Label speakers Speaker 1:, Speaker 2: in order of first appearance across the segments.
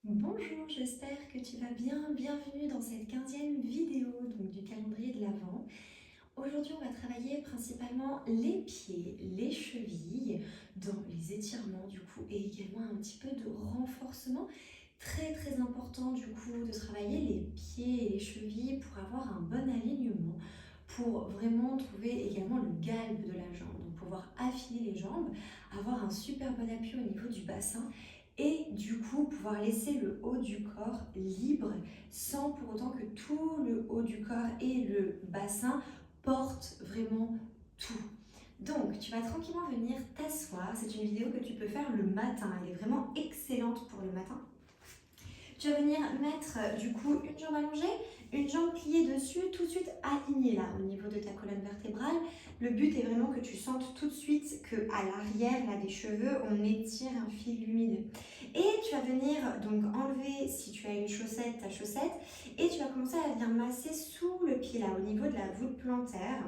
Speaker 1: Bonjour, j'espère que tu vas bien. Bienvenue dans cette 15e vidéo donc du calendrier de l'Avent. Aujourd'hui, on va travailler principalement les pieds, les chevilles, dans les étirements du coup et également un petit peu de renforcement. Très important du coup de travailler les pieds et les chevilles pour avoir un bon alignement, pour vraiment trouver également le galbe de la jambe, donc pouvoir affiner les jambes, avoir un super bon appui au niveau du bassin et du coup pouvoir laisser le haut du corps libre sans pour autant que tout le haut du corps et le bassin portent vraiment tout. Donc, tu vas tranquillement venir t'asseoir. C'est une vidéo que tu peux faire le matin. Elle est vraiment excellente pour le matin. Tu vas venir mettre du coup une jambe allongée, une jambe pliée dessus, tout de suite alignée là au niveau de ta colonne vertébrale. Le but est vraiment que tu sentes tout de suite qu'à l'arrière là, des cheveux, on étire un fil lumineux. Et tu vas venir donc enlever, si tu as une chaussette, ta chaussette, et tu vas commencer à venir masser sous le pied là, au niveau de la voûte plantaire.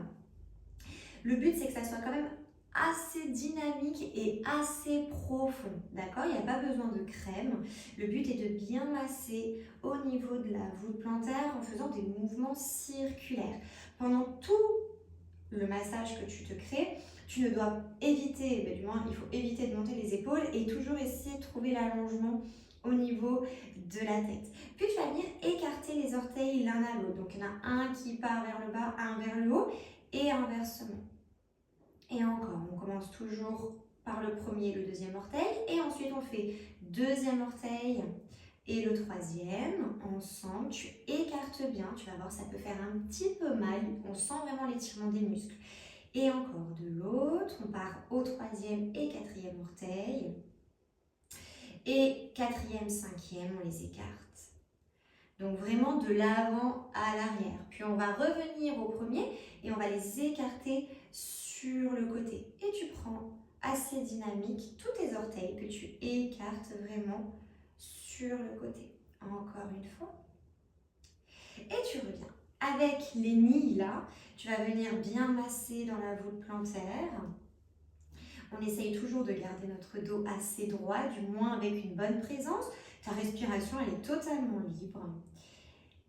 Speaker 1: Le but, c'est que ça soit quand même assez dynamique et assez profond, d'accord? Il n'y a pas besoin de crème. Le but est de bien masser au niveau de la voûte plantaire en faisant des mouvements circulaires. Pendant tout le massage que tu te crées, tu ne dois éviter, du moins il faut éviter de monter les épaules et toujours essayer de trouver l'allongement au niveau de la tête. Puis tu vas venir écarter les orteils l'un à l'autre. Donc il y en a un qui part vers le bas, un vers le haut et inversement. Et encore, on commence toujours par le premier et le deuxième orteil. Et ensuite, on fait deuxième orteil et le troisième. Ensemble, tu écartes bien. Tu vas voir, ça peut faire un petit peu mal. On sent vraiment l'étirement des muscles. Et encore de l'autre, on part au troisième et quatrième orteil. Et quatrième, cinquième, on les écarte. Donc vraiment de l'avant à l'arrière. Puis on va revenir au premier et on va les écarter sur le côté. Et tu prends assez dynamique tous tes orteils que tu écartes vraiment sur le côté. Encore une fois. Et tu reviens. Avec les nids là, tu vas venir bien masser dans la voûte plantaire. On essaye toujours de garder notre dos assez droit, du moins avec une bonne présence. Ta respiration, elle est totalement libre.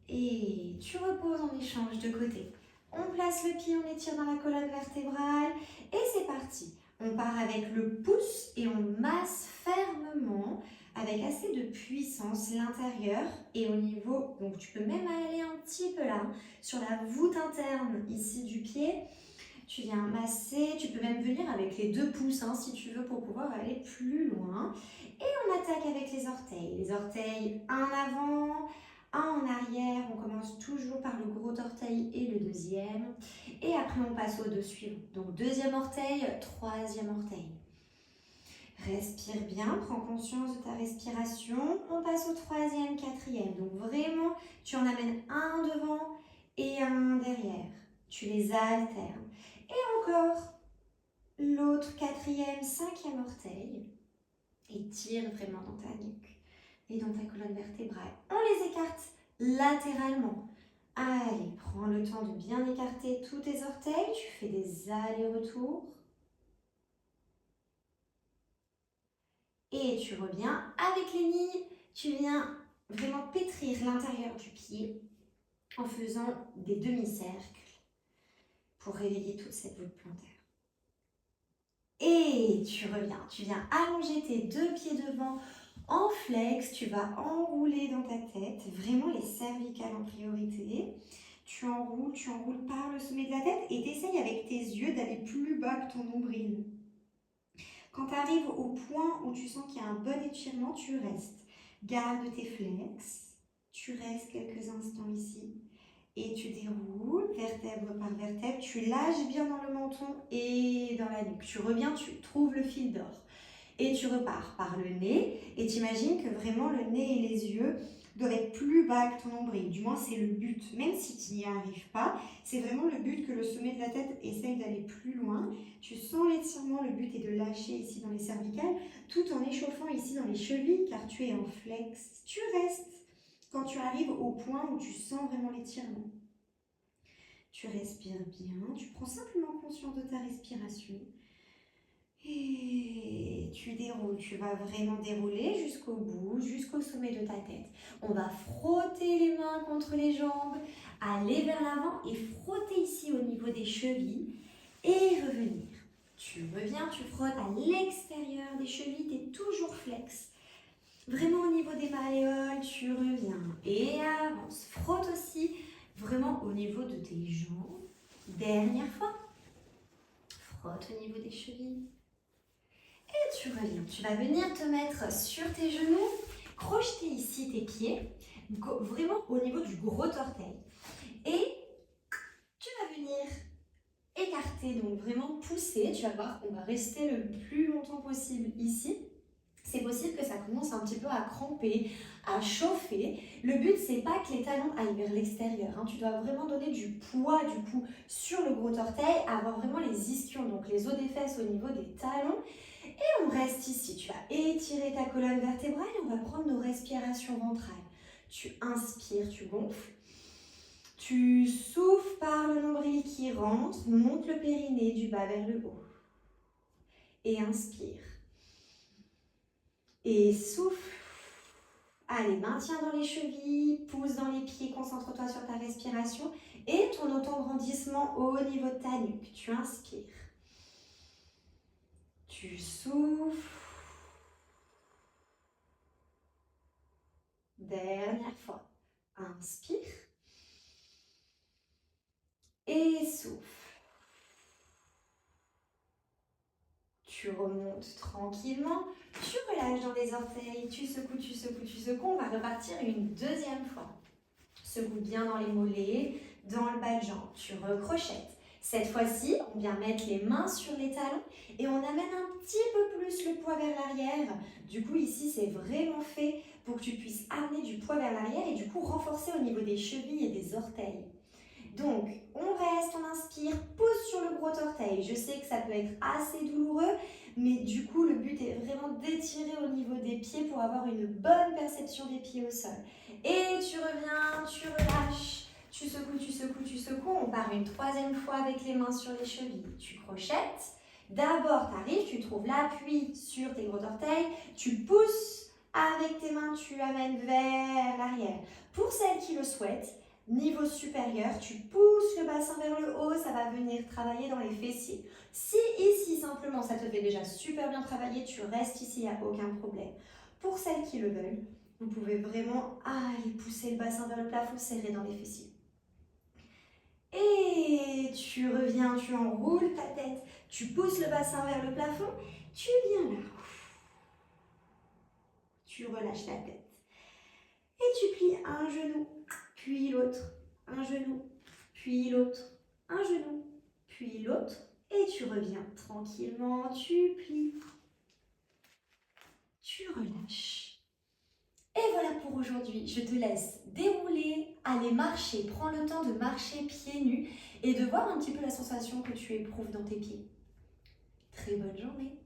Speaker 1: Et tu reposes en échange de côté. On place le pied, on étire dans la colonne vertébrale et c'est parti. On part avec le pouce et on masse fermement avec assez de puissance l'intérieur et au niveau, donc tu peux même aller un petit peu là, sur la voûte interne ici du pied. Tu viens masser, tu peux même venir avec les deux pouces hein, si tu veux pour pouvoir aller plus loin. Et on attaque avec les orteils. Les orteils, un avant, un en arrière. On commence toujours par le gros orteil et le deuxième. Et après, on passe aux deux suivants. Donc, deuxième orteil, troisième orteil. Respire bien, prends conscience de ta respiration. On passe au troisième, quatrième. Donc, vraiment, tu en amènes un devant et un derrière. Tu les alternes. Et encore, l'autre quatrième, cinquième orteil. Et tire vraiment dans ta nuque et dans ta colonne vertébrale. On les écarte latéralement. Allez, prends le temps de bien écarter tous tes orteils. Tu fais des allers-retours. Et tu reviens avec les nids. Tu viens vraiment pétrir l'intérieur du pied en faisant des demi-cercles pour réveiller toute cette voûte plantaire. Et tu reviens, tu viens allonger tes deux pieds devant en flex, tu vas enrouler dans ta tête, vraiment les cervicales en priorité. Tu enroules par le sommet de la tête et tu essayes avec tes yeux d'aller plus bas que ton nombril. Quand tu arrives au point où tu sens qu'il y a un bon étirement, tu restes. Garde tes flex, tu restes quelques instants ici. Et tu déroules vertèbre par vertèbre, tu lâches bien dans le menton et dans la nuque. Tu reviens, tu trouves le fil d'or. Et tu repars par le nez et t'imagines que vraiment le nez et les yeux doivent être plus bas que ton nombril. Du moins, c'est le but. Même si tu n'y arrives pas, c'est vraiment le but que le sommet de la tête essaye d'aller plus loin. Tu sens l'étirement, le but est de lâcher ici dans les cervicales, tout en échauffant ici dans les chevilles, car tu es en flex. Tu restes quand tu arrives au point où tu sens vraiment l'étirement. Tu respires bien, tu prends simplement conscience de ta respiration. Et tu déroules, tu vas vraiment dérouler jusqu'au bout, jusqu'au sommet de ta tête. On va frotter les mains contre les jambes, aller vers l'avant et frotter ici au niveau des chevilles et revenir. Tu reviens, tu frottes à l'extérieur des chevilles, tu es toujours flex. Vraiment au niveau des malléoles, tu reviens et avance. Frotte aussi vraiment au niveau de tes jambes. Dernière fois. Frotte au niveau des chevilles. Et tu reviens. Tu vas venir te mettre sur tes genoux, crocheter ici tes pieds, vraiment au niveau du gros orteil. Et tu vas venir écarter, donc vraiment pousser. Tu vas voir qu'on va rester le plus longtemps possible ici. C'est possible que ça commence un petit peu à cramper, à chauffer. Le but, c'est pas que les talons aillent vers l'extérieur. Tu dois vraiment donner du poids du coup sur le gros orteil, avoir vraiment les ischions, donc les os des fesses au niveau des talons. Et on reste ici. Tu vas étirer ta colonne vertébrale et on va prendre nos respirations ventrales. Tu inspires, tu gonfles. Tu souffles par le nombril qui rentre, monte le périnée du bas vers le haut. Et inspire. Et souffle. Allez, maintiens dans les chevilles, pousse dans les pieds, concentre-toi sur ta respiration et ton auto-grandissement au niveau de ta nuque. Tu inspires. Tu souffles. Dernière fois. Inspire. Et souffle. Tu remontes tranquillement. Tu relâches dans les orteils. Tu secoues, tu secoues, tu secoues. On va repartir une deuxième fois. Secoue bien dans les mollets, dans le bas de jambe. Tu recrochettes. Cette fois-ci, on vient mettre les mains sur les talons et on amène un petit peu plus le poids vers l'arrière. Du coup, ici, c'est vraiment fait pour que tu puisses amener du poids vers l'arrière et du coup renforcer au niveau des chevilles et des orteils. Donc, on reste, on inspire, pousse sur le gros orteil. Je sais que ça peut être assez douloureux, mais du coup, le but est vraiment d'étirer au niveau des pieds pour avoir une bonne perception des pieds au sol. Et tu reviens, tu relâches, tu secoues, tu secoues, tu secoues. On part une troisième fois avec les mains sur les chevilles. Tu crochettes. D'abord, tu arrives, tu trouves l'appui sur tes gros orteils. Tu pousses avec tes mains, tu amènes vers l'arrière. Pour celles qui le souhaitent, niveau supérieur, tu pousses le bassin vers le haut, ça va venir travailler dans les fessiers. Si ici, simplement, ça te fait déjà super bien travailler, tu restes ici, il n'y a aucun problème. Pour celles qui le veulent, vous pouvez vraiment aller pousser le bassin vers le plafond, serrer dans les fessiers. Et tu reviens, tu enroules ta tête, tu pousses le bassin vers le plafond, tu viens là. Tu relâches la tête. Et tu plies un genou, puis l'autre, un genou, puis l'autre, un genou, puis l'autre. Et tu reviens tranquillement, tu plies, tu relâches. Et voilà pour aujourd'hui. Je te laisse dérouler, aller marcher, prends le temps de marcher pieds nus et de voir un petit peu la sensation que tu éprouves dans tes pieds. Très bonne journée.